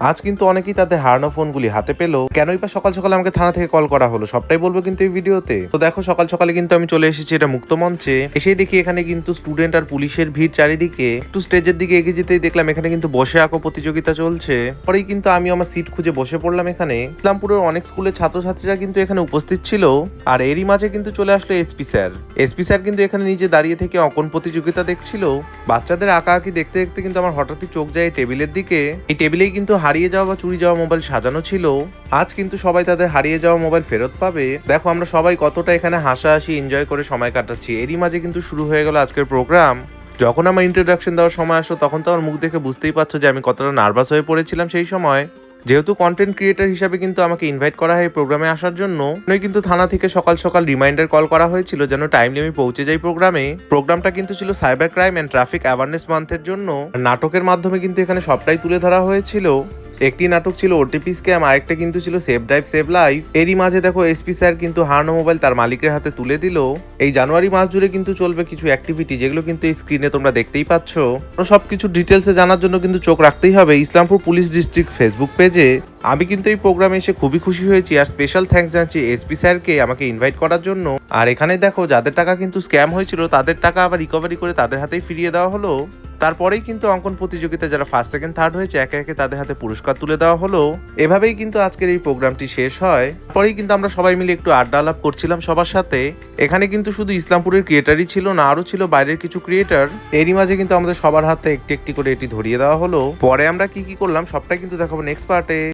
আজ কিন্তু অনেকেই তাদের হারানো ফোনগুলি হাতে পেলো। কেনই বা সকাল সকালে আমাকে থানা থেকে কল করা হলো সবটাই বলবো কিন্তু এই ভিডিওতে। তো দেখো সকাল সকালে কিন্তু আমি চলে এসেছি এটা মুক্ত মঞ্চে। এসেই দেখি এখানে কিন্তু স্টুডেন্ট আর পুলিশের ভিড় চারিদিকে। একটু স্টেজের দিকে এগিয়ে যেতেই দেখলাম এখানে কিন্তু বসে আঁকো প্রতিযোগিতা চলছে। পরেই কিন্তু আমি আমার সিট খুঁজে বসে পড়লাম এখানে। ইসলামপুরের অনেক স্কুলের ছাত্রছাত্রীরা কিন্তু এখানে উপস্থিত ছিল। আর এরই মাঝে কিন্তু চলে আসলো এসপি স্যার। এসপি স্যার কিন্তু এখানে নিজে দাঁড়িয়ে থেকে অঙ্কন প্রতিযোগিতা দেখছিল। বাচ্চাদের আঁকা আঁকি দেখতে দেখতে কিন্তু আমার হঠাৎই চোখ যায় এই টেবিলের দিকে। এই টেবিলেই কিন্তু হারিয়ে যাওয়া বা চুরি যাওয়া মোবাইল সাজানো ছিল। আজ কিন্তু সবাই তাদের হারিয়ে যাওয়া মোবাইল ফেরত পাবে। দেখো আমরা সবাই কতটা এখানে হাসাহাসি এনজয় করে সময় কাটাচ্ছি। এরই মাঝে কিন্তু শুরু হয়ে গেল আজকের প্রোগ্রাম। যখন আমার ইন্ট্রোডাকশন দেওয়ার সময় আসলো তখন তো আমার মুখ দেখে বুঝতেই পারছো যে আমি কতটা নার্ভাস হয়ে পড়েছিলাম সেই সময়। যেহেতু কন্টেন্ট ক্রিয়েটর হিসাবে কিন্তু আমাকে ইনভাইট করা হয় প্রোগ্রামে আসার জন্য, কিন্তু থানা থেকে সকাল সকাল রিমাইন্ডার কল করা হয়েছিল যেন টাইমলি আমি পৌঁছে যাই প্রোগ্রামে। প্রোগ্রামটা কিন্তু ছিল cyber crime and traffic awareness মান্থের জন্য। নাটকের মাধ্যমে কিন্তু এখানে সবটাই তুলে ধরা হয়েছিল। একটি নাটক ছিল ওটিপি স্ক্যাম, আরেকটা কিন্তু ছিল সেভ ড্রাইভ সেভ লাইফ। এরই মাঝে দেখো এসপি স্যার কিন্তু হারানো মোবাইল তার মালিকের হাতে তুলে দিল। এই জানুয়ারি মাস জুড়ে কিন্তু চলবে কিছু অ্যাক্টিভিটি যেগুলো কিন্তু এই স্ক্রিনে তোমরা দেখতেই পাচ্ছ। সবকিছু ডিটেলসে জানার জন্য কিন্তু চোখ রাখতেই হবে ইসলামপুর পুলিশ ডিস্ট্রিক্ট ফেসবুক পেজে। আমি কিন্তু এই প্রোগ্রামে এসে খুবই খুশি হয়েছি আর স্পেশাল থ্যাঙ্কস জানাচ্ছি এসপি স্যারকে আমাকে ইনভাইট করার জন্য। আর এখানে দেখো যাদের টাকা কিন্তু স্ক্যাম হয়েছিল তাদের টাকা আবার রিকভারি করে তাদের হাতেই ফিরিয়ে দেওয়া হলো। তারপরেই কিন্তু অঙ্কন প্রতিযোগিতা যারা ফার্স্ট সেকেন্ড থার্ড হয়েছে একে একে তাদের হাতে পুরস্কার তুলে দেওয়া হলো। এভাবেই কিন্তু আজকের এই প্রোগ্রামটি শেষ হয়। পরেই কিন্তু আমরা সবাই মিলে একটু আড্ডা আলাপ করছিলাম সবার সাথে। এখানে কিন্তু শুধু ইসলামপুরের ক্রিয়েটারই ছিল না, আরো ছিল বাইরের কিছু ক্রিয়েটার। এরই মাঝে কিন্তু আমাদের সবার হাতে একটি একটি করে এটি ধরিয়ে দেওয়া হলো। পরে আমরা কি কি করলাম সবটাই কিন্তু দেখাবো নেক্সট পার্টে।